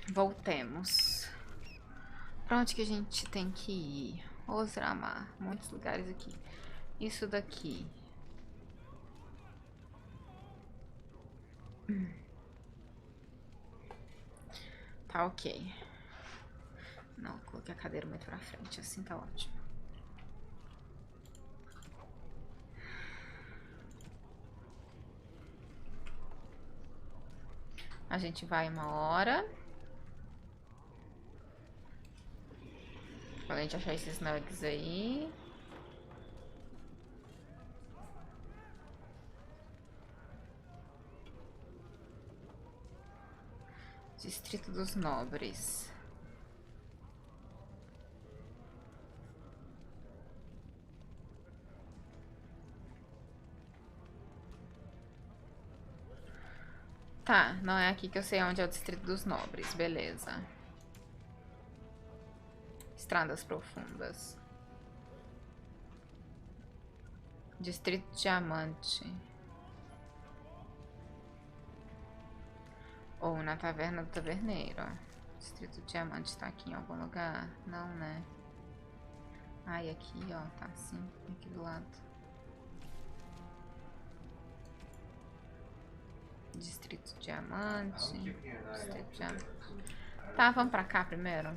Voltemos. Pra onde que a gente tem que ir? Osramar. Muitos lugares aqui. Isso daqui. Tá ok. Não, coloquei a cadeira muito pra frente. Assim tá ótimo. A gente vai 1 hora. Quando a gente achar esses nuggets aí. Distrito dos Nobres. Tá, não é aqui que eu sei onde é o Distrito dos Nobres. Beleza. Estradas profundas. Distrito Diamante. Ou na Taverna do Taverneiro. Distrito Diamante tá aqui em algum lugar? Não, né? Ai, aqui, ó. Tá assim, aqui do lado. Distrito Diamante. Distrito Diamante. Tá, vamos pra cá primeiro.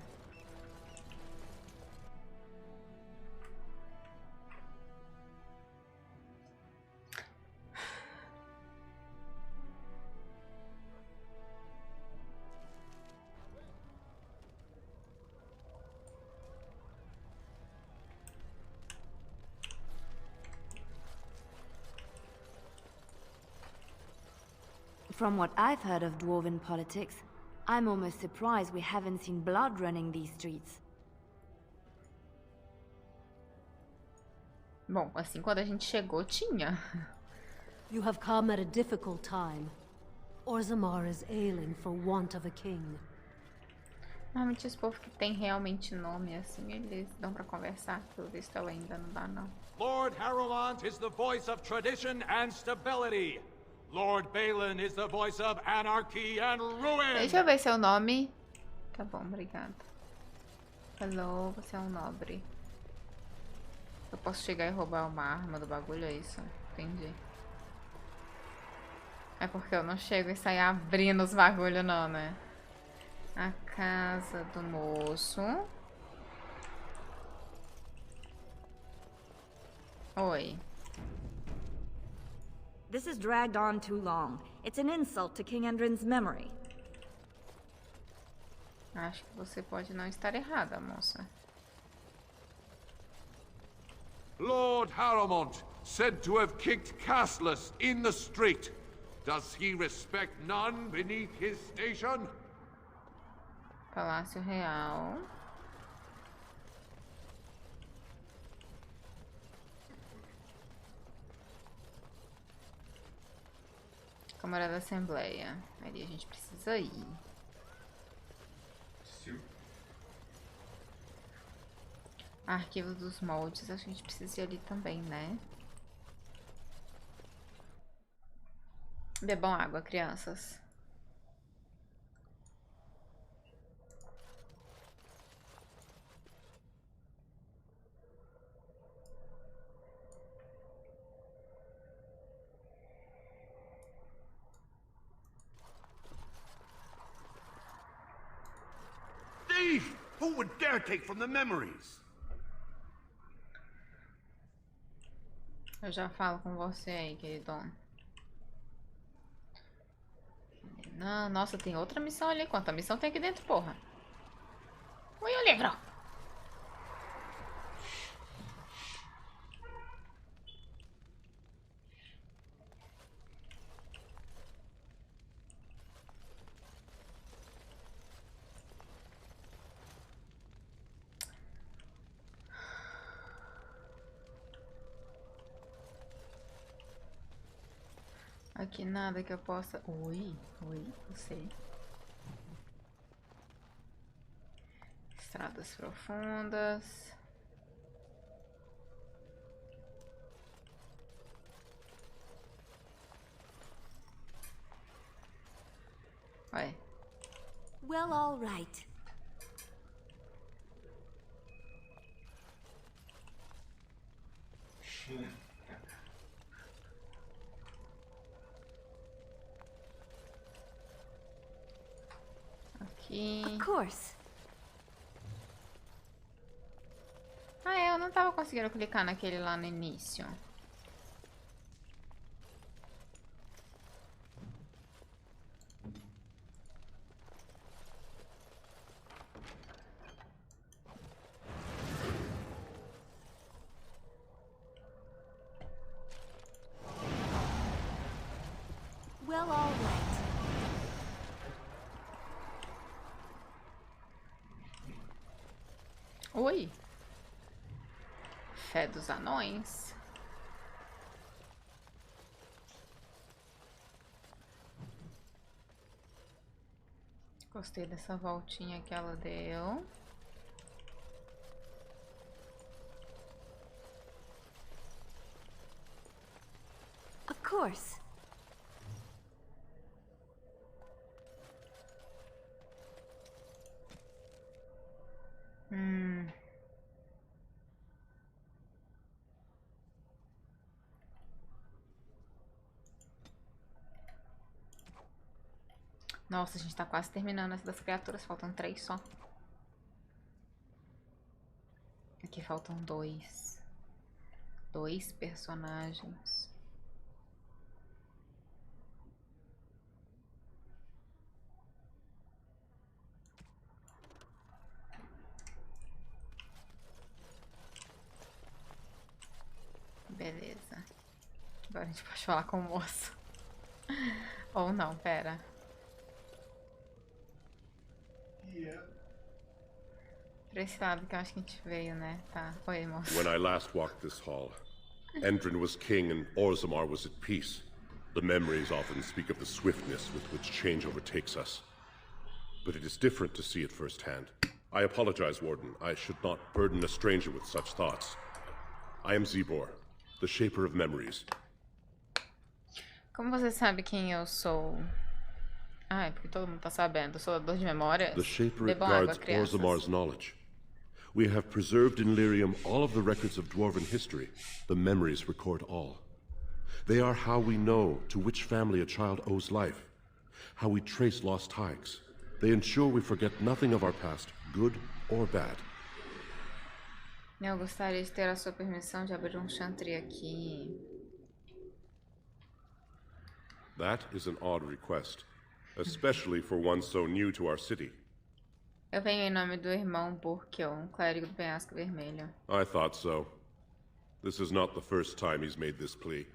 From what I've heard of dwarven politics, I'm almost surprised we haven't seen blood running these streets. Bom, assim, quando a gente chegou, tinha. You have come at a difficult time. Orzammar is ailing for want of a king. Normalmente os povos que tem realmente nome, assim, eles dão pra conversar. Pelo visto, ela ainda não dá, não. Lord Harrowmont is the voice of tradition and stability. Lord Balin is the voice of anarchy and ruin. Deixa eu ver seu nome. Tá bom, obrigada. Hello, você é um nobre. Eu posso chegar e roubar uma arma do bagulho, é isso? Entendi. É porque eu não chego e saio abrindo os bagulho não, né? A casa do moço. Oi. This has dragged on too long. It's an insult to King Endrin's memory. Acho que você pode não estar errada, moça. Lord Harrowmont, said to have kicked castless in the street. Does he respect none beneath his station? Palácio Real. Câmara da Assembleia. Ali a gente precisa ir. Arquivo dos moldes. Acho que a gente precisa ir ali também, né? Bebam água, crianças. Thief! Who would dare take from the memories? Eu já falo com você aí, queridão. Não, nossa, tem outra missão ali. Quanta missão tem aqui dentro, porra? Ui, o livro! Aqui nada que eu possa... Ui, você. Estradas profundas. We're Well, all right. Aqui. Of course. Ah, eu não tava conseguindo clicar naquele lá no início. Well, all right. Oi. Fé dos anões. Gostei dessa voltinha que ela deu. Of course. Nossa, a gente tá quase terminando essa das criaturas. Faltam 3 só. Aqui faltam 2. 2 personagens. Beleza. Agora a gente pode falar com o moço. Ou não, pera. Pra esse lado que eu acho que a gente veio, né? Tá. Oi, moço. When I last walked this hall, Endrin was king and Orzammar was at peace. The memories often speak of the swiftness with which change overtakes us. But it is different to see it firsthand. I apologize, Warden. I should not burden a stranger with such thoughts. I am Zebor, the shaper of memories. Como você sabe quem eu sou? Ah, é porque todo mundo tá sabendo. Eu sou doador de memórias. The shaper Bebam água, guards crianças. Orzammar's knowledge. We have preserved in Lyrium all of the records of dwarven history. The memories record all. They are how we know to which family a child owes life, how we trace lost ties. They ensure we forget nothing of our past, good or bad. Eu gostaria de ter a sua permissão de abrir um chantre aqui. That is an odd request, especially for one so new to our city. Eu venho em nome do irmão Burkel, um clérigo do penhasco vermelho. I thought so. This is not the first time he's made this plea.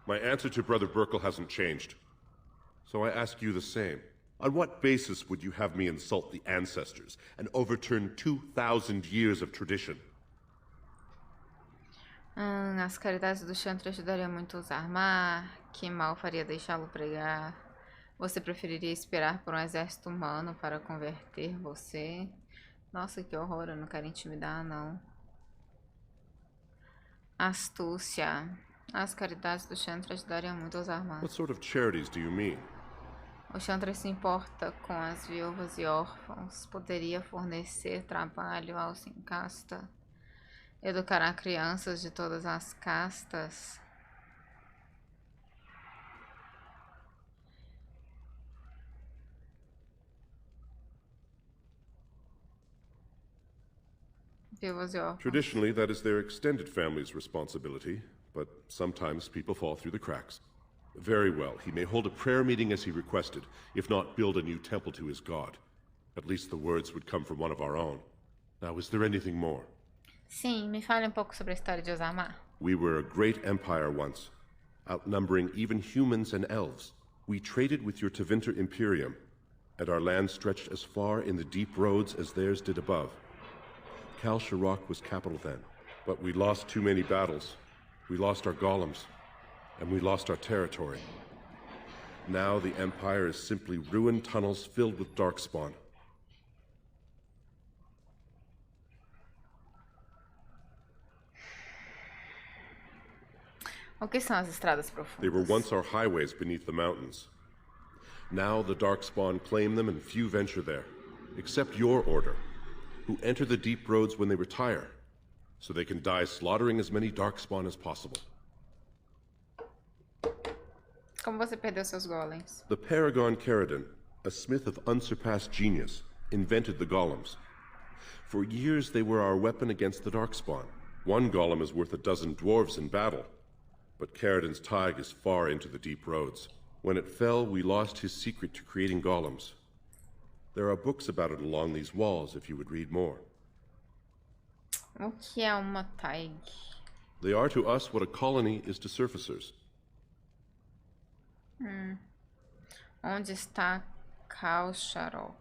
My answer to Brother Burkle hasn't changed. So I ask you the same. On what basis would you have me insult the ancestors and overturn 2,000 years of tradition? As caridades do chantre ajudariam muito a usar mar. Que mal faria deixá-lo pregar? Você preferiria esperar por um exército humano para converter você? Nossa, que horror, eu não quero intimidar, não. Astúcia. As caridades do chantre ajudariam muito a usar mar. What sort of charities do you mean? O chantre se importa com as viúvas e órfãos. Poderia fornecer trabalho aos sem casta. Educará crianças de todas as castas. Viúvas e órfãos. Traditionally, that is their extended family's responsibility, but sometimes people fall through the cracks. Very well, he may hold a prayer meeting as he requested, if not build a new temple to his god. At least the words would come from one of our own. Now, is there anything more? Sim, me fale pouco sobre a história de Orzammar. We were a great empire once, outnumbering even humans and elves. We traded with your Tevinter Imperium, and our land stretched as far in the deep roads as theirs did above. Kal Shirok was capital then, but we lost too many battles. We lost our golems, and we lost our territory. Now the Empire is simply ruined tunnels filled with darkspawn. O que são as estradas profundas? They were once our highways beneath the mountains. Now the darkspawn claim them and few venture there. except your order, who enter the deep roads when they retire, so they can die slaughtering as many darkspawn as possible. Como você perdeu seus golems? The Paragon Caridin, a smith of unsurpassed genius, invented the golems. For years they were our weapon against the darkspawn. One golem is worth a dozen dwarves in battle, but Caridin's tag is far into the deep roads. When it fell, we lost his secret to creating golems. There are books about it along these walls if you would read more. O que é uma tag? They are to us what a colony is to surfacers. Onde está Kalsharok?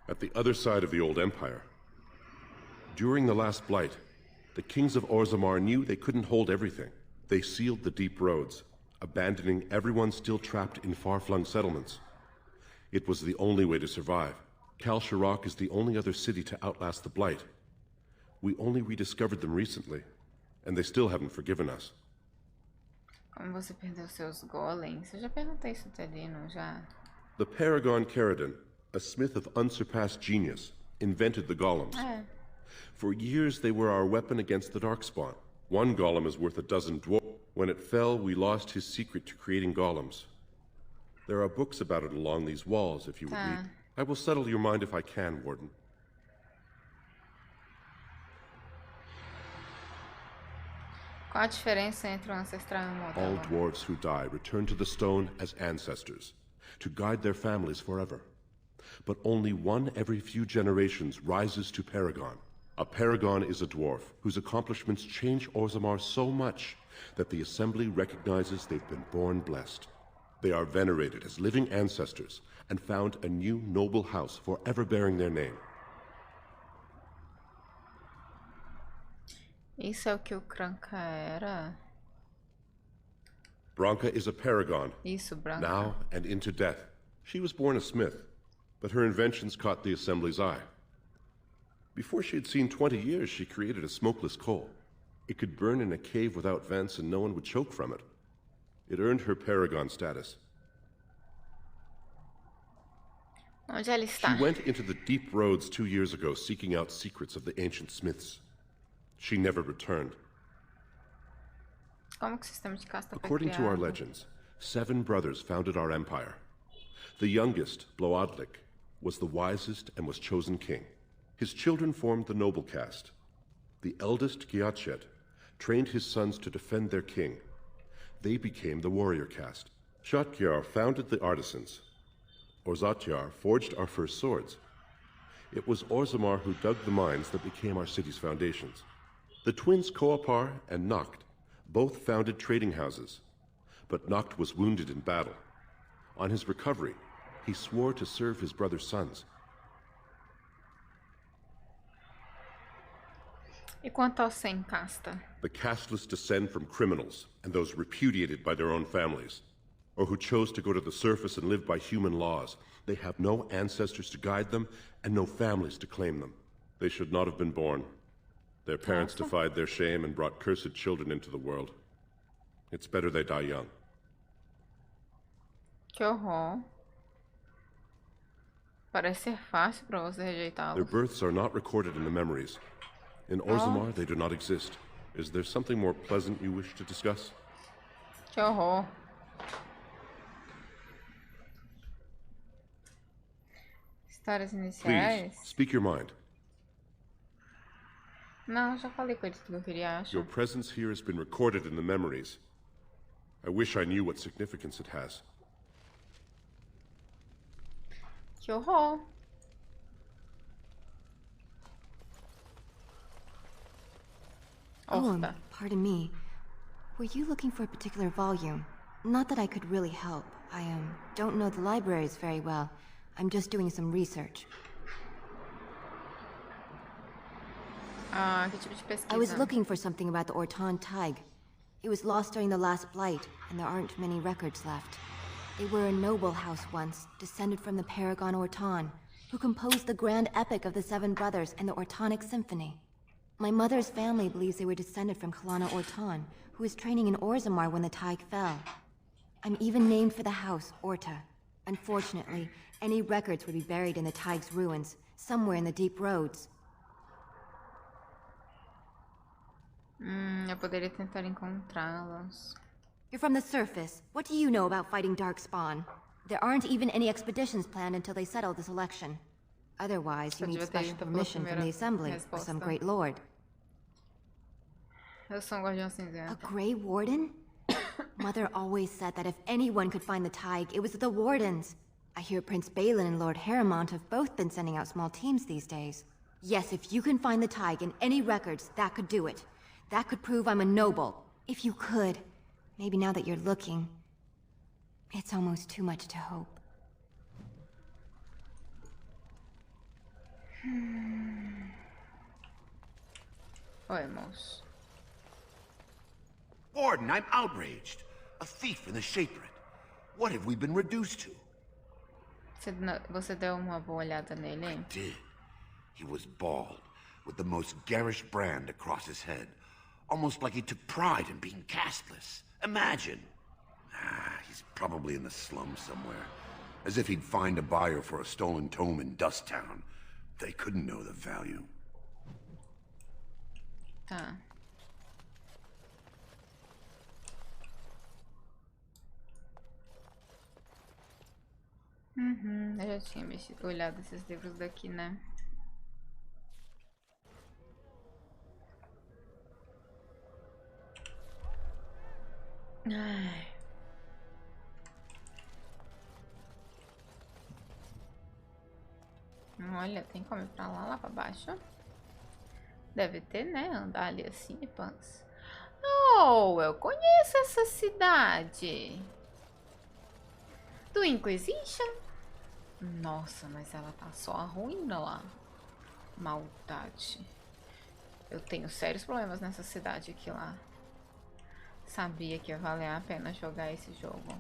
At the other side of the old empire. During the last blight, the kings of Orzammar knew they couldn't hold everything. They sealed the deep roads, abandoning everyone still trapped in far-flung settlements. It was the only way to survive. Kalsharok is the only other city to outlast the blight. We only rediscovered them recently, and they still haven't forgiven us. Como você perdeu seus golems? Eu já perguntei isso até ali, não já? The Paragon Caridin, a smith of unsurpassed genius, invented the golems. For years they were our weapon against the darkspawn. One golem is worth a dozen dwarves. When it fell, we lost his secret to creating golems. There are books about it along these walls if you would read. I will settle your mind if I can, Warden. Qual a diferença entre ancestral e mortal? All dwarves who die return to the stone as ancestors, to guide their families forever. But only one every few generations rises to Paragon. A Paragon is a dwarf whose accomplishments change Orzammar so much that the Assembly recognizes they've been born blessed. They are venerated as living ancestors and found a new noble house forever bearing their name. Isso é o que o Kranka era? Branka is a paragon, Isso, Branca. now and into death. She was born a smith, but her inventions caught the Assembly's eye. Before she had seen 20 years, she created a smokeless coal. It could burn in a cave without vents and no one would choke from it. It earned her paragon status. Onde ela está? She went into the deep roads 2 years ago seeking out secrets of the ancient smiths. She never returned. Como que o sistema de casta foi According to our criado? legends, 7 brothers founded our empire. The youngest, Bloadlik, was the wisest and was chosen king. His children formed the noble caste. The eldest, Giachet, trained his sons to defend their king. They became the warrior caste. Shatkyar founded the artisans. Orzatyar forged our first swords. It was Orzammar who dug the mines that became our city's foundations. The twins Koapar and Noct both founded trading houses, but Noct was wounded in battle. On his recovery, he swore to serve his brother's sons. E quanto ao sem casta? The casteless descend from criminals and those repudiated by their own families, or who chose to go to the surface and live by human laws. They have no ancestors to guide them and no families to claim them. They should not have been born. Their parents defied their shame and brought cursed children into the world. It's better they die young. Que horror. Parece ser fácil pra você Their rejeitá-los. births are not recorded in the memories. In Orzammar, they do not exist. Is there something more pleasant you wish to discuss? Que horror. Histórias Please, iniciais? speak your mind. Não, já falei com eles tudo que eu queria, acho. Your presence here has been recorded in the memories. I wish I knew what significance it has. Que horror. Oh, Opa. pardon me. Were you looking for a particular volume? Not that I could really help. I don't know the libraries very well. I'm just doing some research. Ah, que tipo de pesquisa? I was looking for something about the Ortan Tig. It was lost during the last blight, and there aren't many records left. They were a noble house once, descended from the Paragon Ortan, who composed the grand epic of the Seven Brothers and the Ortonic Symphony. My mother's family believes they were descended from Kalana Ortan, who was training in Orzammar when the Tig fell. I'm even named for the house, Orta. Unfortunately, any records would be buried in the Tig's ruins, somewhere in the deep roads. Eu poderia tentar encontrá-los. You're from the surface. What do you know about fighting Darkspawn? There aren't even any expeditions planned until they settle this election. Otherwise, you need special permission from the Assembly or some great lord. Eu sou guardião A cinzento. Grey Warden? Mother always said that if anyone could find the Tig, it was the Wardens. I hear Prince Balin and Lord Harrowmont have both been sending out small teams these days. Yes, if you can find the Tig in any records, that could do it. That could prove I'm a noble. If you could. Maybe now that you're looking, it's almost too much to hope. Oi, moço. Warden, I'm outraged. A thief in the Shaperate. What have we been reduced to? Você deu uma boa olhada nele? Did. He was bald, with the most garish brand across his head. Almost like he took pride in being castless. Imagine. He's probably in the slums somewhere. As if he'd find a buyer for a stolen tome in Dust Town. They couldn't know the value. Tá. Eu já tinha olhado esses livros daqui, né? Ai. Olha, tem como ir pra lá pra baixo? Deve ter, né? Andar ali assim, pans. Oh, eu conheço essa cidade. Do Inquisition? Nossa, mas ela tá só a ruína lá. Maldade. Eu tenho sérios problemas nessa cidade aqui lá. Sabia que ia valer a pena jogar esse jogo.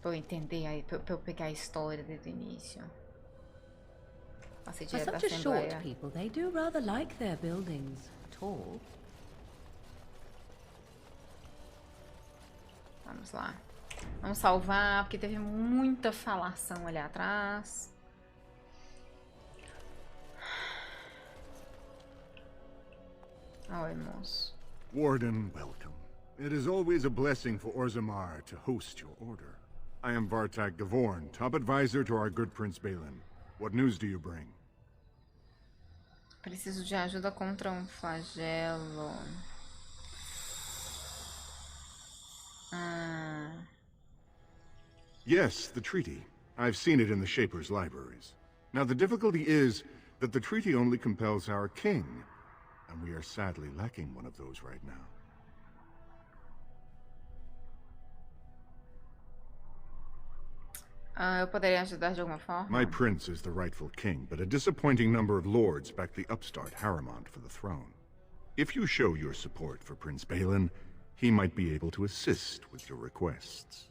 Pra eu entender aí, pra eu pegar a história desde o início. Passei For direto da such a short Assembleia. people, they do rather like their buildings tall. Vamos lá. Vamos salvar, porque teve muita falação ali atrás. Oi, moço. Warden, welcome. It is always a blessing for Orzammar to host your order. I am Vartag Gavorn, top advisor to our good Prince Balin. What news do you bring? Preciso de ajuda contra um flagelo. Yes, the treaty. I've seen it in the Shaper's libraries. Now the difficulty is that the treaty only compels our king, and we are sadly lacking one of those right now. Eu poderia ajudar de alguma forma? My prince is the rightful king, but a disappointing number of lords back the upstart Harrowmont for the throne. If you show your support for Prince Balin, he might be able to assist with your requests.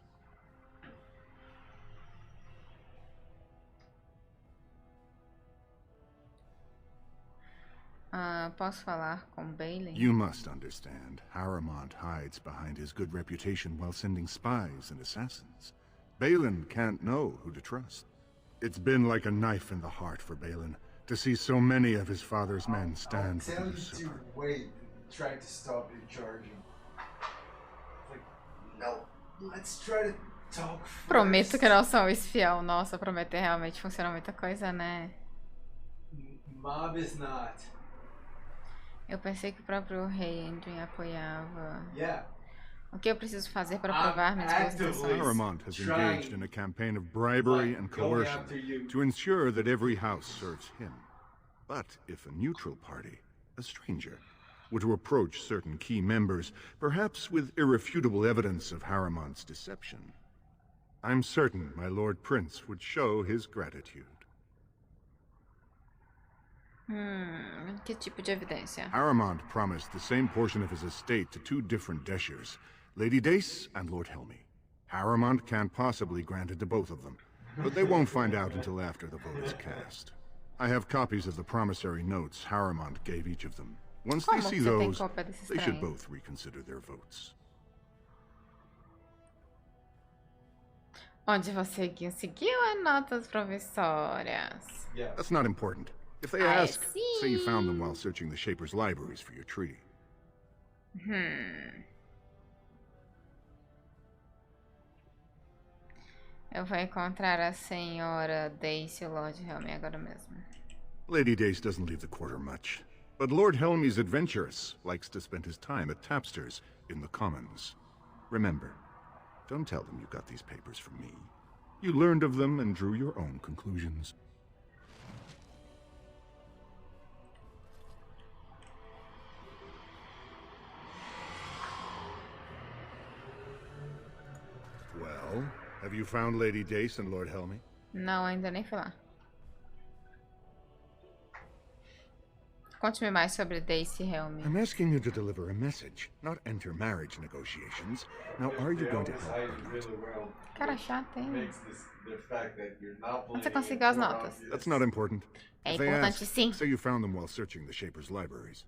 Posso falar com Balin? You must understand, Harrowmont hides behind his good reputation while sending spies and assassins. Balin can't know who to trust. It's been like a knife in the heart for Balin to see so many of his father's men stand for the Tell you usurper. to wait and try to stop you charging. Like, no, let's try to talk first. Prometo que não sou espião. Nossa, prometer realmente funciona muita coisa, né? Mob is not. Eu pensei que o próprio rei Andrew apoiava. Yeah. O que eu preciso fazer para provar minhas boas intenções? Harrowmont has engaged in a campaign of bribery and coercion to ensure that every house serves him. But if a neutral party, a stranger, were to approach certain key members, perhaps with irrefutable evidence of Harrowmont's deception, I'm certain my Lord Prince would show his gratitude. Que tipo de evidência? Harrowmont promised the same portion of his estate to two different Deshers, Lady Dace and Lord Helmy. Harrowmont can't possibly grant it to both of them, but they won't find out until after the vote is cast. I have copies of the promissory notes Harrowmont gave each of them. Once they Como see que você tem those, cópia desses they should trem? both reconsider their votes. Onde você conseguiu as notas provisórias? Yeah. That's not important. If they I ask, say you found them see. while searching the Shaper's libraries for your treaty. Eu vou encontrar a senhora Daisy e o Lord Helmy agora mesmo. Lady Dace doesn't leave the quarter much, but Lord Helmy's adventurous, likes to spend his time at tapsters in the Commons. Remember, don't tell them you got these papers from me. You learned of them and drew your own conclusions. Well, have you found Lady Dace and Lord Helmy? Não, ainda nem fui lá. Conte-me mais sobre Daisy e Helmy. I'm asking you to deliver a message, not enter marriage negotiations. Now, are you They going to always help hide or it not? really well. Cara chato, hein? Makes the fact that you're not Onde você playing conseguiu as more notas? obvious. That's not important. É If they importante ask, sim. say you found them while searching the Shaper's libraries.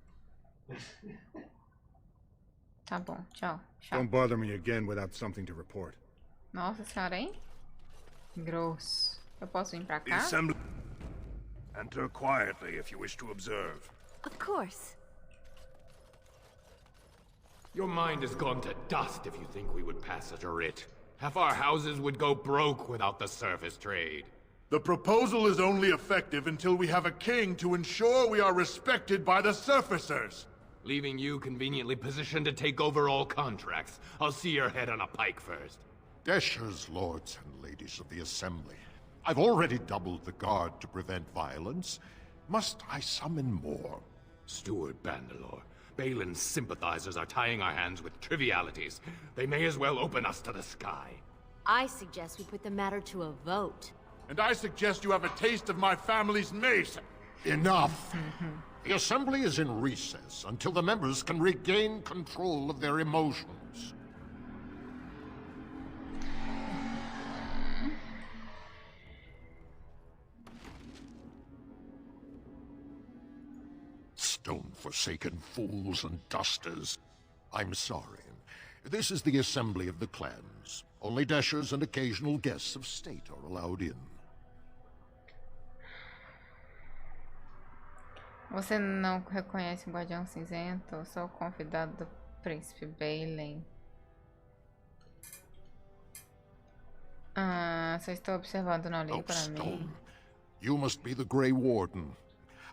Tá bom, tchau. Tchau. Don't bother me again without something to report. Nossa senhora, hein? Grosso. Eu posso vir pra cá? Assembly. Enter quietly if you wish to observe. Of course. Your mind has gone to dust if you think we would pass such a writ. Half our houses would go broke without the surface trade. The proposal is only effective until we have a king to ensure we are respected by the surfacers. Leaving you conveniently positioned to take over all contracts. I'll see your head on a pike first. Deshers, lords and ladies of the Assembly. I've already doubled the guard to prevent violence. Must I summon more? Steward Bandalore, Balin's sympathizers are tying our hands with trivialities. They may as well open us to the sky. I suggest we put the matter to a vote. And I suggest you have a taste of my family's mace. Enough! The Assembly is in recess until the members can regain control of their emotions. Stone-forsaken fools and dusters. I'm sorry. This is the Assembly of the Clans. Only Deshers and occasional guests of state are allowed in. Você não reconhece o Guardião Cinzento? Eu sou o convidado do Príncipe Balin. Só estou observando, não ligue Oh, para mim. Stone. You must be the Grey Warden.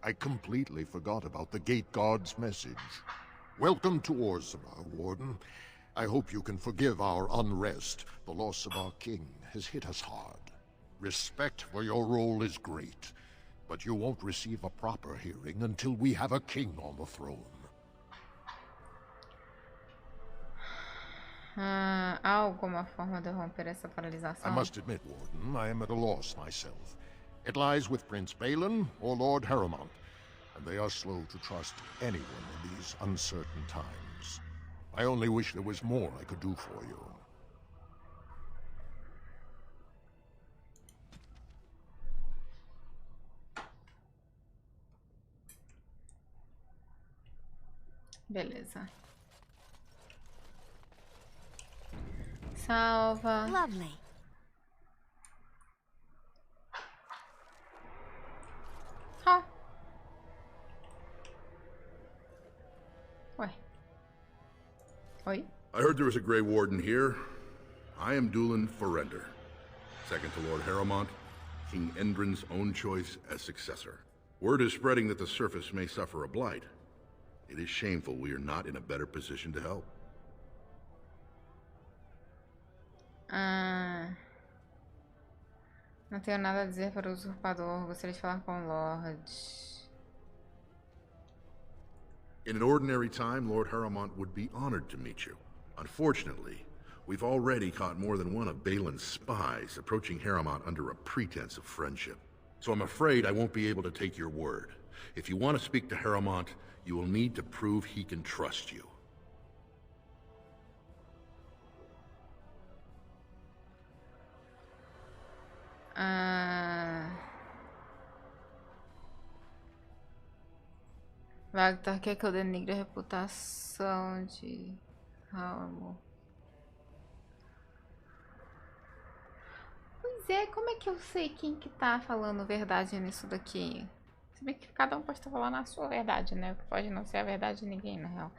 I completely forgot about the Gate God's message. Welcome to Orzammar, Warden. I hope you can forgive our unrest. The loss of our king has hit us hard. Respect for your role is great, but you won't receive a proper hearing until we have a king on the throne. Há alguma forma de romper essa paralisação? I must admit, Warden, I am at a loss myself. It lies with Prince Balin or Lord Harrowmont, and they are slow to trust anyone in these uncertain times. I only wish there was more I could do for you. Beleza. Salva. Lovely. Ó. Ué. Oi? I heard there was a Grey Warden here. I am Dulin Forrender, second to Lord Harrowmont, King Endrin's own choice as successor. Word is spreading that the surface may suffer a blight. It is shameful we are not in a better position to help. Não tenho nada a dizer para o usurpador. Gostaria de falar com o Lord. In an ordinary time, Lord Harrowmont would be honored to meet you. Unfortunately, we've already caught more than one of Balin's spies approaching Harrowmont under a pretense of friendship. So I'm afraid I won't be able to take your word. If you want to speak to Harrowmont, you will need to prove he can trust you. Vagtar quer que eu denigre a reputação de Harrowmont. Pois é, como é que eu sei quem que tá falando verdade nisso daqui? Se bem que cada um pode estar falando a sua verdade, né? O que pode não ser a verdade de ninguém, na real.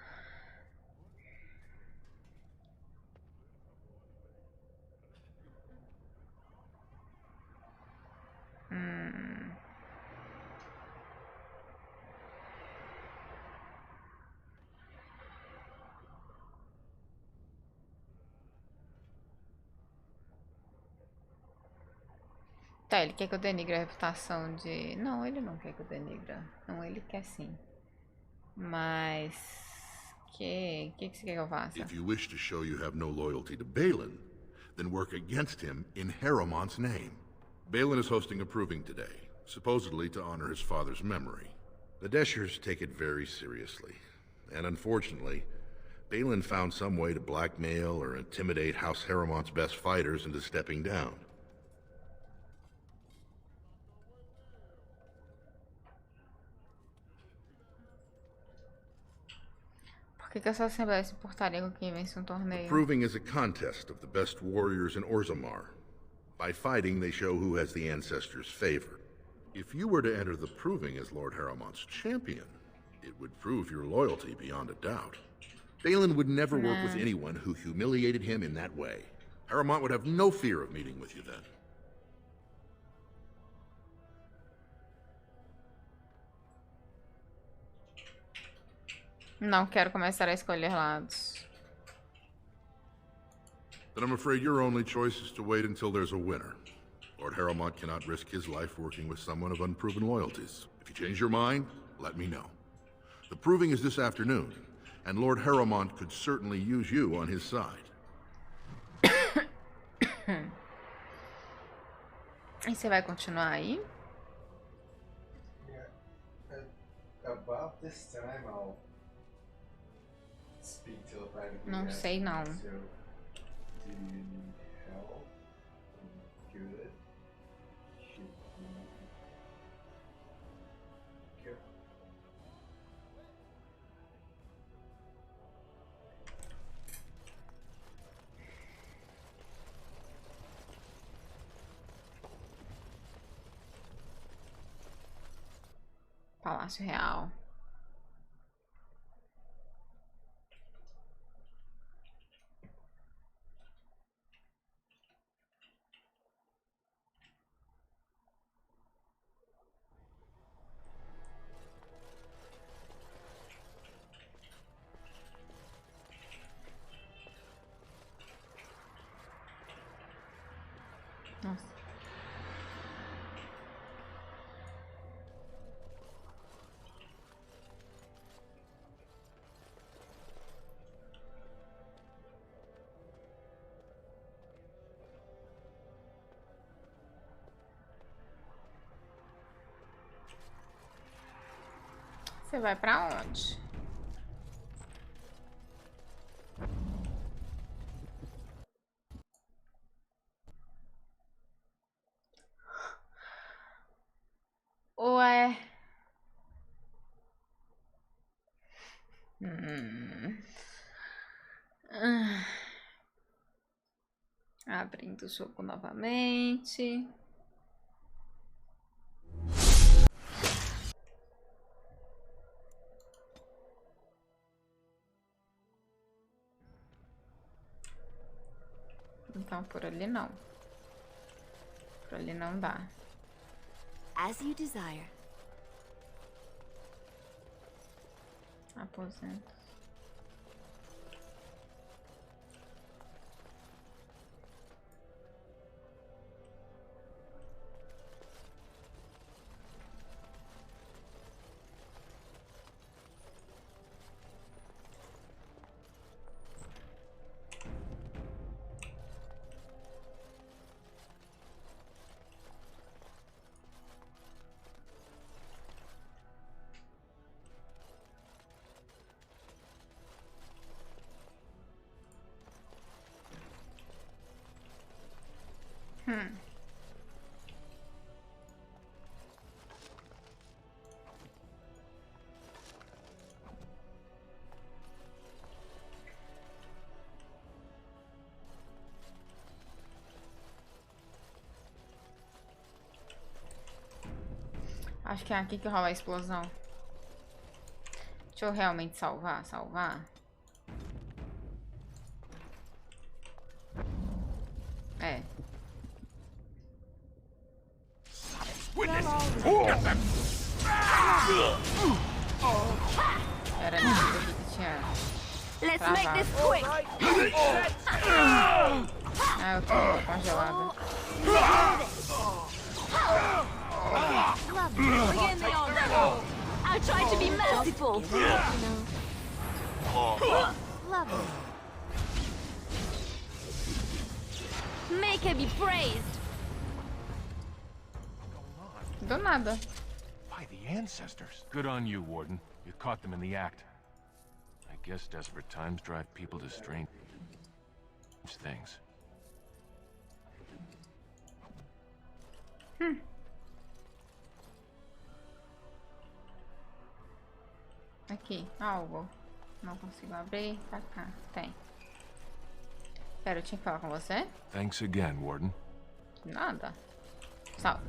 Tá, ele quer que eu denigre a reputação de... Não, ele não quer que eu denigre. Não, ele quer sim. Mas... Que você quer que eu faça? If you wish to show you have no loyalty to Balin, then work against him in Haramont's name. Balin is hosting a proving today, supposedly to honor his father's memory. The Deshers take it very seriously, and unfortunately, Balin found some way to blackmail or intimidate House Haramont's best fighters into stepping down. Por que essa assembleia se portaria com quem vence um torneio? Proving is a contest of the best warriors in Orzammar. By fighting, they show who has the ancestors' favor. If you were to enter the proving as Lord Haramont's champion, it would prove your loyalty beyond a doubt. Balin would never work with anyone who humiliated him in that way. Haramont would have no fear of meeting with you then. Não quero começar a escolher lados. Then I'm afraid your only choice is to wait until there's a winner. Lord Haramont cannot risk his life working with someone of unproven loyalties. If you change your mind, let me know. The proving is this afternoon, and Lord Haramont could certainly use you on his side. E você vai continuar aí? Yeah. About this time I'll speak telepathically. Não sei não. So, do you need help? Good. Should we go? Palácio Real. Nossa. Você vai pra onde? Ué. Abrindo o jogo novamente. Então por ali não. Por ali não dá. As you desire. Aposento. Acho que é aqui que rola a explosão. Deixa eu realmente salvar. É. Era nisso aqui que tinha. Let's make this quick. Ah, eu tô congelada. Begin the onslaught. I tried to be merciful. Lovely. Make her be praised. Do nada. By the ancestors. Good on you, Warden. You caught them in the act. I guess desperate times drive people to strange things. Aqui, algo. Não consigo abrir. Pra cá. Tem. Pera, eu tinha que falar com você? Thanks again, Warden. Nada. Salve.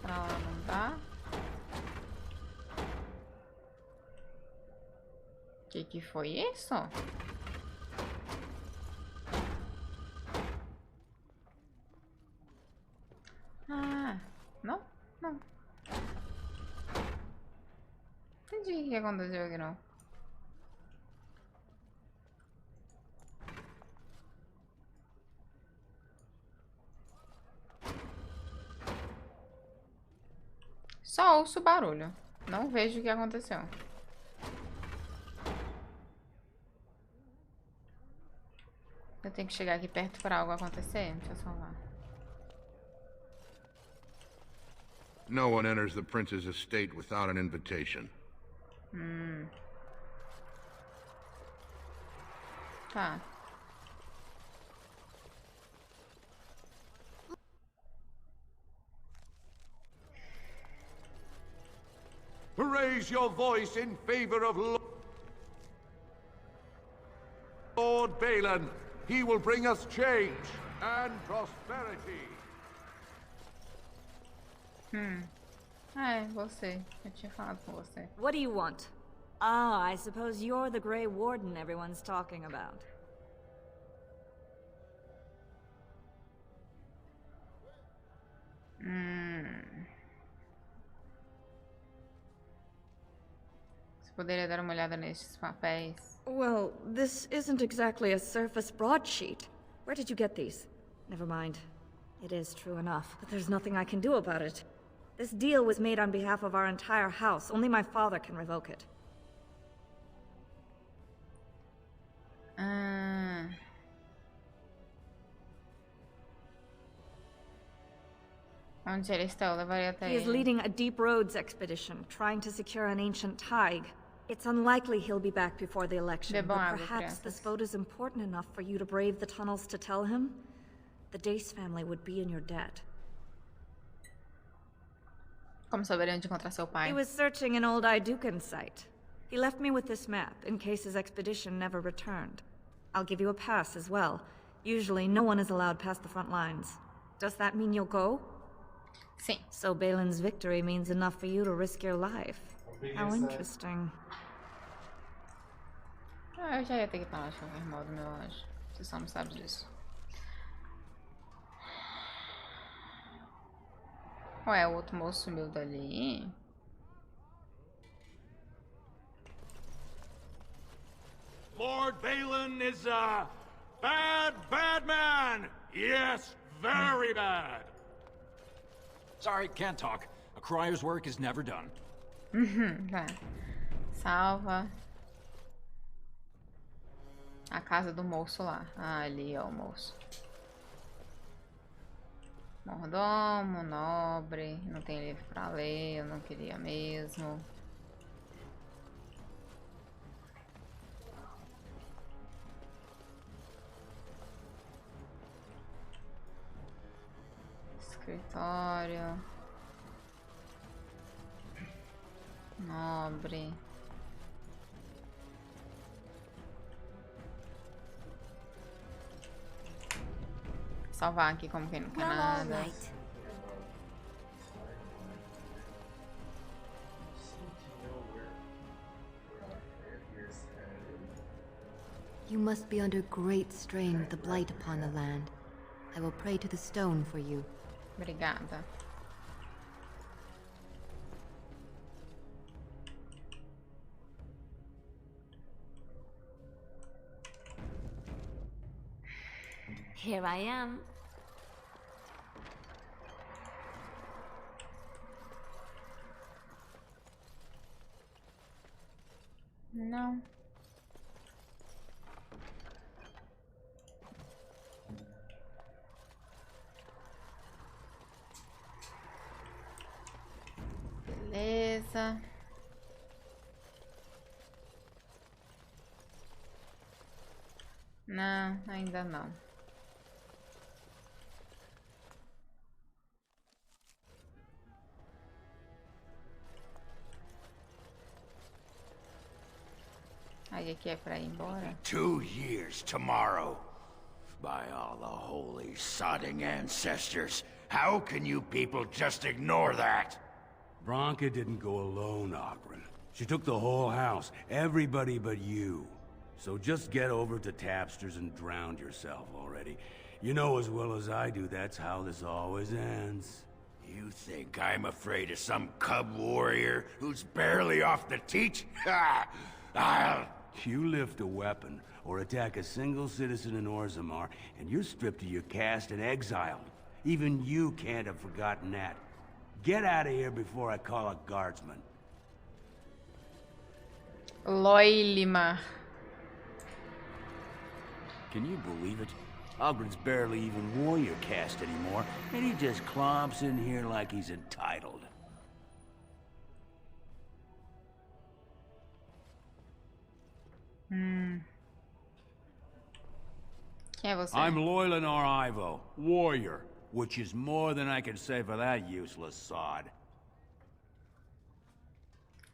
Pra lá não dá. Que foi isso? Ah, não? Não. Entendi o que aconteceu aqui, não. Só ouço o barulho. Não vejo o que aconteceu. Eu tenho que chegar aqui perto para algo acontecer? Deixa eu salvar. No one enters the prince's estate without an invitation. Tá. Raise your voice in favor of Lord Balin. He will bring us change and prosperity. É, você. Eu tinha falado com você. What do you want? Ah, I suppose you're the Grey Warden everyone's talking about. Você poderia dar uma olhada nestes papéis? Well, this isn't exactly a surface broadsheet. Where did you get these? Never mind. It is true enough, but there's nothing I can do about it. This deal was made on behalf of our entire house. Only my father can revoke it. Onde ele está? Eu levaria até He is ele. leading a deep roads expedition, trying to secure an ancient thaig. It's unlikely he'll be back before the election, Bebam but água, perhaps crianças. this vote is important enough for you to brave the tunnels to tell him? The Dace family would be in your debt. Como saberia onde encontrar seu pai? He was searching an old Idukan site. He left me with this map, in case his expedition never returned. I'll give you a pass as well. Usually, no one is allowed past the front lines. Does that mean you'll go? Sim. So Balin's victory means enough for you to risk your life. How interesting. Ah, eu já ia ter que estar lá de qualquer modo, meu anjo. Você só não sabe disso. Ué, o outro moço sumiu dali. Lord Balin is a bad man. Yes, very bad. Sorry, can't talk. A crier's work is never done. Tá. Salva. A casa do moço lá. Ah, ali é o moço. Mordomo, nobre. Não tem livro pra ler. Eu não queria mesmo. Escritório. Nobre. Salvar aqui como quem não quer nada. You must be under great strain with the blight upon the land. I will pray to the stone for you. Obrigada. Here I am. Não. Beleza. Não, ainda não. Aí aqui é pra ir embora. 2 years tomorrow. By all the holy sodding ancestors, how can you people just ignore that? Bronca didn't go alone, Ogren. She took the whole house, everybody but you. So just get over to Tapster's and drown yourself already. You know as well as I do that's how this always ends. You think I'm afraid of some cub warrior who's barely off the teat? Ha! I'll... You lift a weapon or attack a single citizen in Orzammar, and you're stripped of your caste and exiled. Even you can't have forgotten that. Get out of here before I call a guardsman. Loilima. Can you believe it? Ogren's barely even warrior caste anymore, and he just clomps in here like he's entitled. Quem é você? I'm Loylanar Ivo, warrior, which is more than I can say for that useless sod.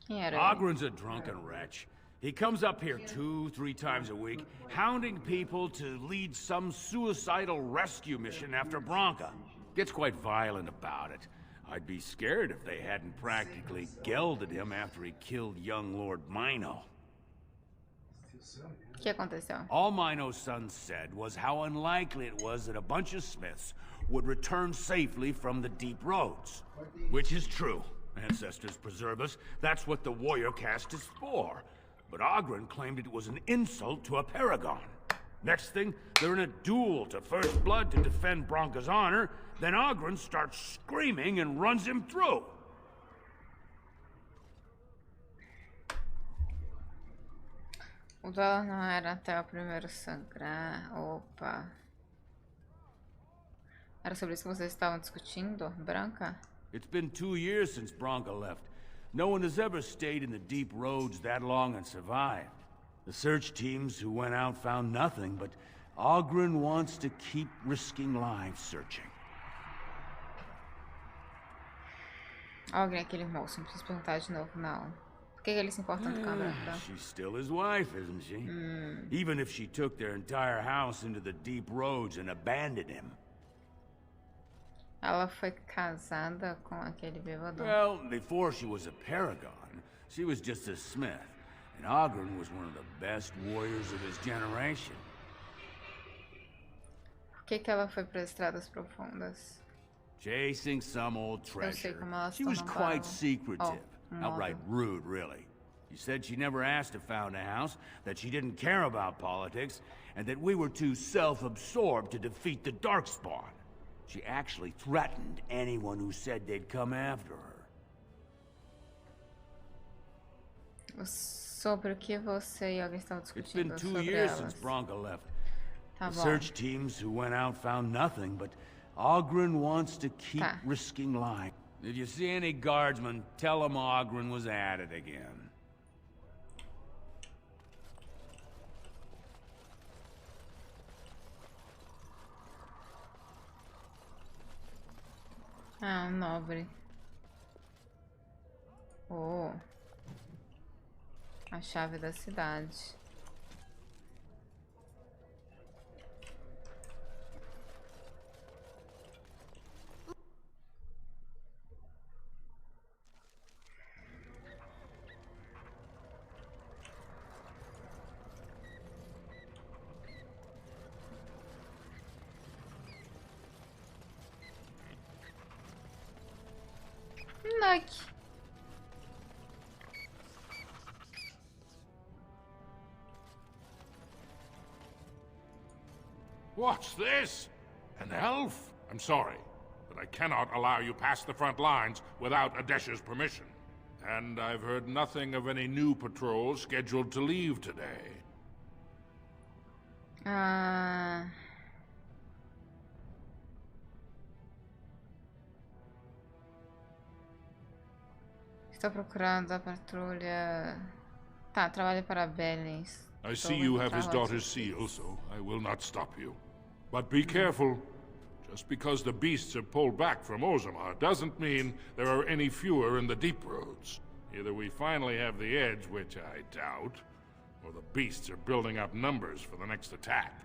Quem era ele? Ogren's a drunken wretch. He comes up here 2-3 times a week, hounding people to lead some suicidal rescue mission after Bronca. Gets quite violent about it. I'd be scared if they hadn't practically gelded him after he killed young Lord Mino. O que aconteceu? All Mino's son said was how unlikely it was that a bunch of Smiths would return safely from the deep roads. Which is true. Ancestors preserve us. That's what the warrior caste is for. But Ogren claimed it was an insult to a paragon. Next thing, they're in a duel to first blood to defend Bronca's honor. Then Ogren starts screaming and runs him through. O duelo não era até o primeiro sangrar. Opa. Era sobre isso que vocês estavam discutindo, Branca? It's been 2 years since Bronca left. No one has ever stayed in the deep roads that long and survived. The search teams who went out found nothing, but Ogren wants to keep risking lives searching. Alguém, aquele moço, não preciso perguntar de novo, não. Por que ele se importa tanto com a Branca? She's still his wife, isn't she? Even if she took their entire house into the deep roads and abandoned him. Ela foi casada com aquele bêbado. Well, before she was a paragon, she was just a smith. And Ogren was one of the best warriors of his generation. Por que ela foi para as estradas profundas? Chasing some old Eu sei treasure. como ela se She was tornou quite brava. secretive. Oh, Outright rude, really. She said she never asked to found a house, that she didn't care about politics, and that we were too self-absorbed to defeat the Darkspawn. She actually threatened anyone who said they'd come after her. Sobre o que você e alguém estão It's been discutindo 2 sobre years elas? since Bronca left. Tá The bom. search teams who went out found nothing, but Ogren wants to keep Tá. risking life. If you see any guardsmen, tell them Ogren was at it again. Ah, um nobre. Oh. A chave da cidade. Nug. What's this? An elf? I'm sorry, but I cannot allow you past the front lines without Adesha's permission. And I've heard nothing of any new patrols scheduled to leave today. Estou procurando a patrulha. Tá, trabalha para Bellings. I see you have his daughter's seal, so I will not stop you. But be careful. Just because the beasts have pulled back from Orzammar doesn't mean there are any fewer in the deep roads. Either we finally have the edge, which I doubt, or the beasts are building up numbers for the next attack.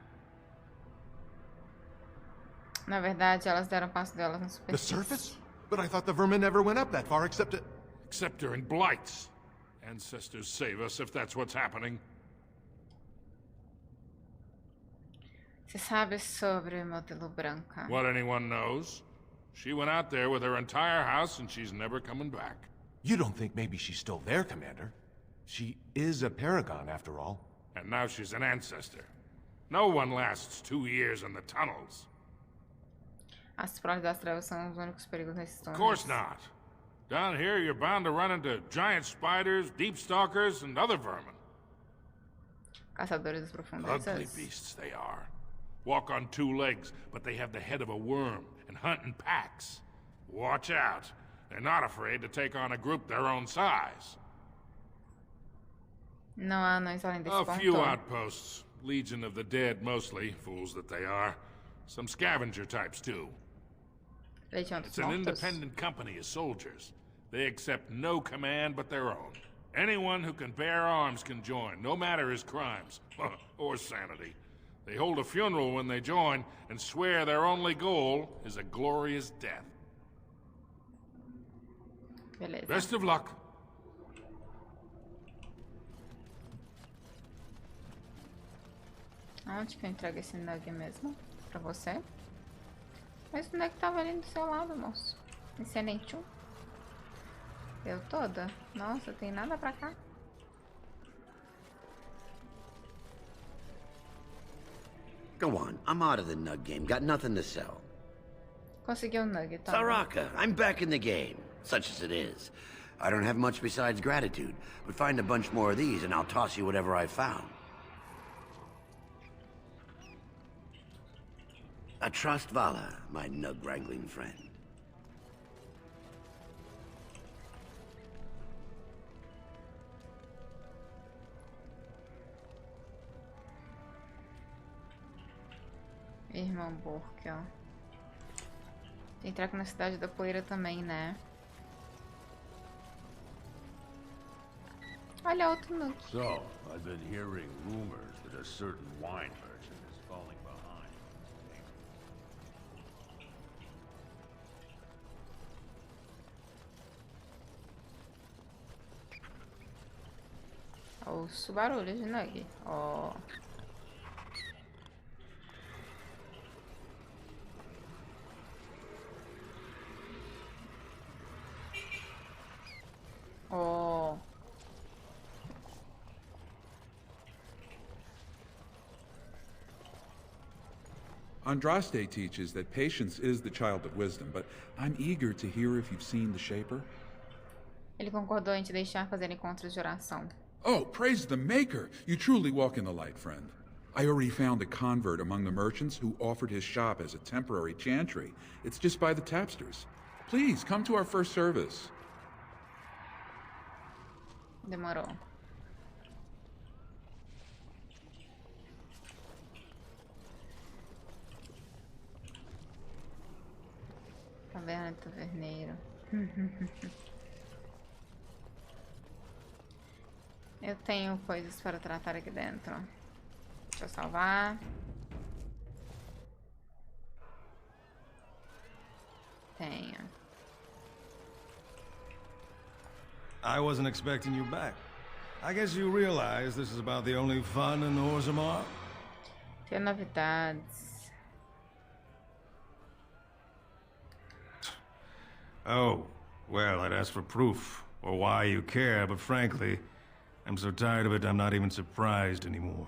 Na verdade, elas deram passo delas na superfície. The surface? But I thought the vermin never went up that far except Except during blights. Ancestors save us if that's what's happening. Você sabe sobre Modelo Branca? What anyone knows? She went out there with her entire house and she's never coming back. You don't think maybe she's still there, Commander? She is a paragon, after all. And now she's an ancestor. No one lasts 2 years in the tunnels. As Prós das Trevas são os únicos perigos nesses túneis. Of course not. Down here, you're bound to run into giant spiders, deep stalkers, and other vermin. Caçadores das profundezas. Ugly beasts they are. Walk on 2 legs, but they have the head of a worm and hunt in packs. Watch out. They're not afraid to take on a group their own size. Não há anões além desse A few ponto. outposts. Legion of the Dead, mostly. Fools that they are. Some scavenger types, too. Legião dos It's an Mortos. independent company of soldiers. They accept no command but their own. Anyone who can bear arms can join, no matter his crimes. Or sanity. They hold a funeral when they join, and swear their only goal is a glorious death. Beleza. Best of luck. Onde que eu entrego esse nug mesmo? Pra você? Mas o nug tava ali do seu lado, moço. Esse é nem tchum. Deu toda? Nossa, tem nada pra cá. Go on, I'm out of the nug game. Got nothing to sell. Conseguiu o nug, tá? Saraka, I'm back in the game, such as it is. I don't have much besides gratitude, but find a bunch more of these and I'll toss you whatever I found. I trust Vala, my nug-wrangling friend. Irmão Burke, ó. Tem treco na Cidade da Poeira também, né? Olha outro nug. So, I've been hearing rumors that a certain wine merchant is falling behind. Ouço barulho de nug. Ó. Ó. Andraste teaches that patience is the child of wisdom, but I'm eager to hear if you've seen the Shaper. Ele concordou em te deixar fazer encontros de oração. Oh, praise the Maker! You truly walk in the light, friend. I already found a convert among the merchants who offered his shop as a temporary chantry. It's just by the tapsters. Please, come to our first service. Demorou. Taverna do Taverneiro. Eu tenho coisas para tratar aqui dentro. Deixa eu salvar. Tenho. I wasn't expecting you back. I guess you realize this is about the only fun in Orzammar? Tem novidades. Oh, well, I'd ask for proof, or why you care, but frankly, I'm so tired of it I'm not even surprised anymore.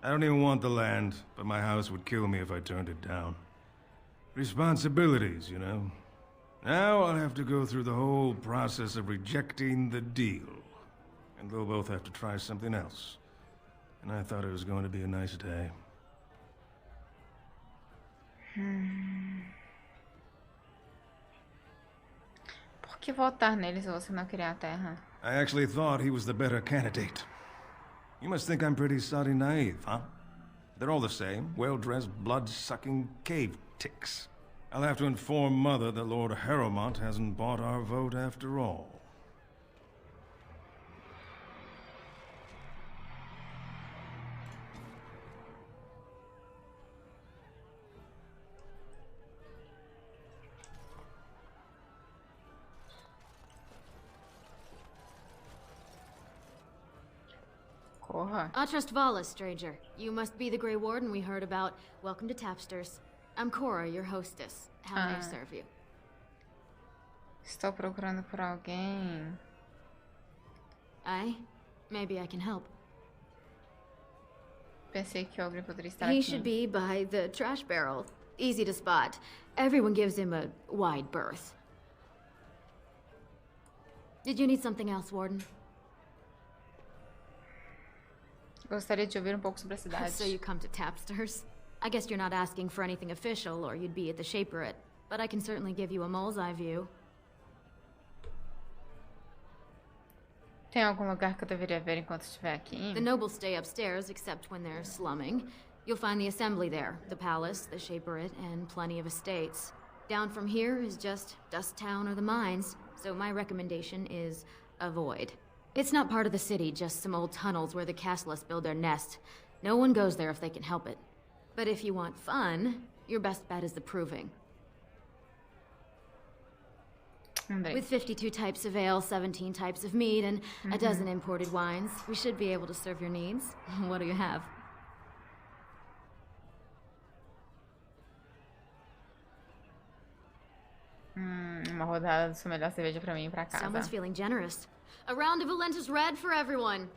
I don't even want the land, but my house would kill me if I turned it down. Responsibilities, you know. Now I'll have to go through the whole process of rejecting the deal. And they'll both have to try something else. And I thought it was going to be a nice day. Por que votar nele se você não queria a terra? I actually thought he was the better candidate. You must think I'm pretty soddy naive, huh? They're all the same, well-dressed, blood-sucking cave ticks. I'll have to inform Mother that Lord Harrowmont hasn't bought our vote after all. Atrust Vala, stranger. You must be the Grey Warden we heard about. Welcome to Tapsters. I'm Cora, your hostess. How may I serve you? Estou procurando por alguém. Aye? Maybe I can help. Pensei que alguém poderia estar He aqui. should be by the trash barrel. Easy to spot. Everyone gives him a wide berth. Did you need something else, Warden? Gostaria de ouvir pouco sobre a cidade. So you come to Tapsters? I guess you're not asking for anything official, or you'd be at the Shaperate. But I can certainly give you a mole's eye view. Tem algum lugar que eu deveria ver enquanto estiver aqui? The nobles stay upstairs, except when they're slumming. You'll find the assembly there, the palace, the Shaperate, and plenty of estates. Down from here is just Dust Town or the mines, so my recommendation is avoid. It's not part of the city, just some old tunnels where the castlists build their nest. No one goes there if they can help it. But if you want fun, your best bet is the Proving. With 52 types of ale, 17 types of mead, and a dozen imported wines, we should be able to serve your needs. What do you have? Uma rodada de sua melhor cerveja pra mim e pra casa. Someone's feeling generous. A round of Valentis Red for everyone.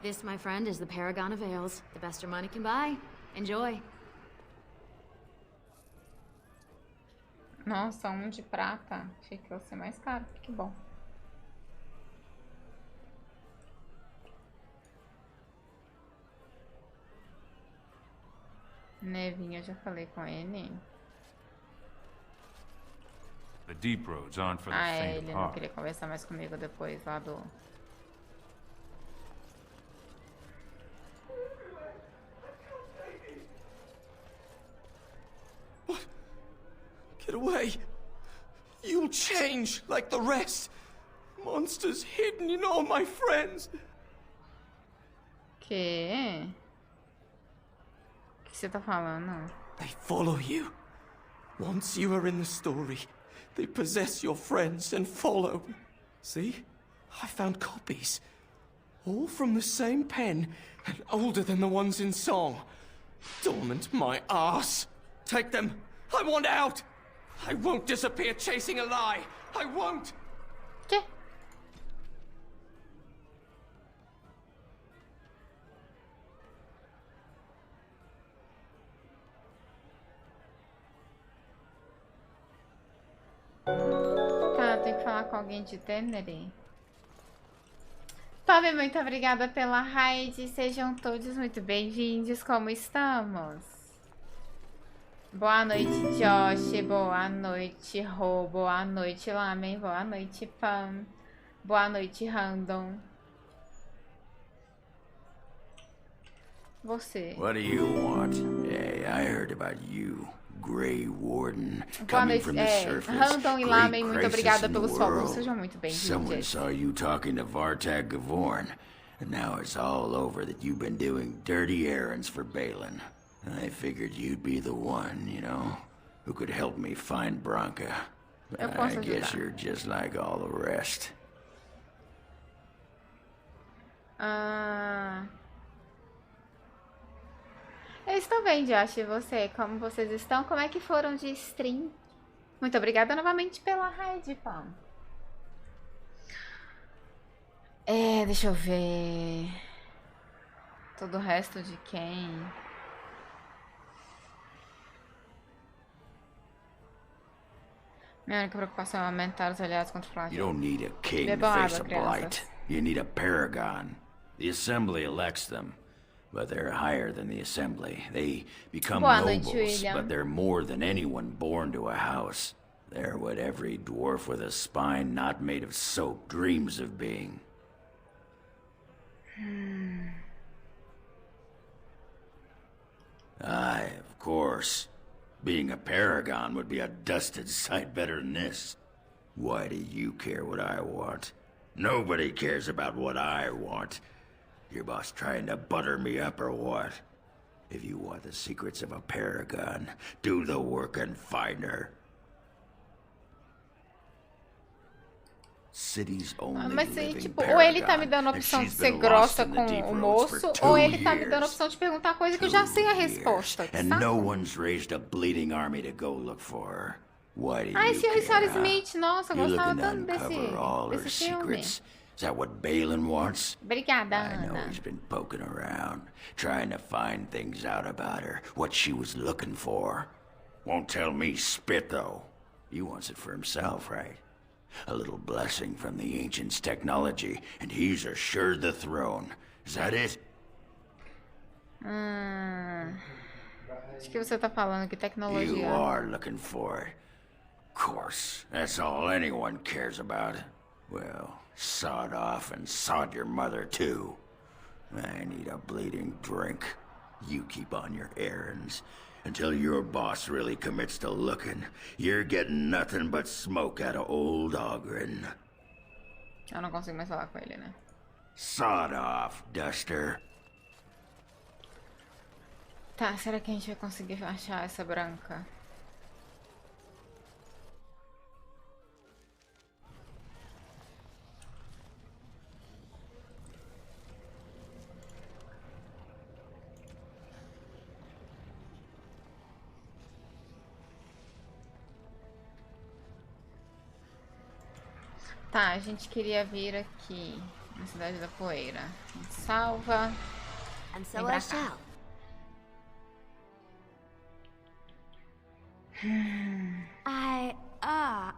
This, my friend, is the Paragon of Ales. The best your money can buy. Enjoy. Nossa, de prata. Achei que ia ser mais caro. Que bom. Nevinho, eu já falei com ele. The deep roads aren't for the faint Ele of não heart. queria conversar mais comigo depois lá do... Get away! You'll change like the rest! Monsters hidden in all my friends! Que? O que você tá falando? They follow you. Once you are in the story, they possess your friends and follow. See? I found copies. All from the same pen, and older than the ones in song. Dormant my ass! Take them! I want out! I won't disappear chasing a lie! I won't! Que? Tá, tem que falar com alguém de Tenery. Toby, muito obrigada pela raid. Sejam todos muito bem-vindos. Como estamos? Boa noite, Josh. Boa noite, Ro. Boa noite, Lamen. Boa noite, Pam. Boa noite, Random. Você. What do you want? Hey, I heard about you. Grey Warden, Boa coming noite, from the surface. Random e Lamen, muito obrigada Great crisis in pelos the follows. world. Sejam muito Someone bem-vindos. saw you talking to Vartag Gavorn, and now it's all over that you've been doing dirty errands for Balin. I figured you'd be the one, you know, who could help me find Branka. But I guess you're just like all the rest. Eu estou bem, Josh. E você? Como vocês estão? Como é que foram de stream? Muito obrigada novamente pela raid, pão. Deixa eu ver. Todo o resto de quem? Minha única preocupação é aumentar os aliados contra o Flávio. You don't need a king to face a blight. You need a paragon. The Assembly elects them. But they're higher than the Assembly. They become nobles, but they're more than anyone born to a house. They're what every dwarf with a spine not made of soap dreams of being. Aye, of course. Being a paragon would be a dusted sight better than this. Why do you care what I want? Nobody cares about what I want. Your boss trying to butter me up or what? If you want the secrets of a paragon, do the work and find her. Cities only Mas living tipo, ou ele tá me dando a opção de ser grossa com o moço, ou ele tá me dando a opção de perguntar coisa que eu já sei a resposta. And no one's raised a bleeding army to go look for her. Why do Ai, you senhor care? Smith, nossa, eu gostava tanto Desse filme. Is that what Balin wants? Obrigada, I know Ana. he's been poking around, trying to find things out about her, what she was looking for. Won't tell me spit, though. He wants it for himself, right? A little blessing from the ancients' technology, and he's assured the throne. Is that it? Acho que você tá falando que tecnologia. You are looking for it. Of course, that's all anyone cares about. Well, sod off and sod your mother, too. I need a bleeding drink. You keep on your errands. Until your boss really commits to looking, you're getting nothing but smoke out of old Ogren. Eu não consigo mais falar com ele, né? Sod off, Duster. Tá, será que a gente vai conseguir achar essa branca? Tá, a gente queria vir aqui na Cidade da Poeira. A gente salva. And so I shall.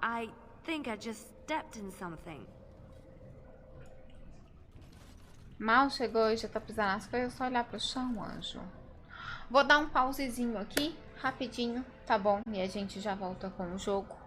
I think I just stepped in something. Mal chegou e já tá pisando nas coisas, é só olhar pro chão, anjo. Vou dar um pausezinho aqui, rapidinho, tá bom? E a gente já volta com o jogo.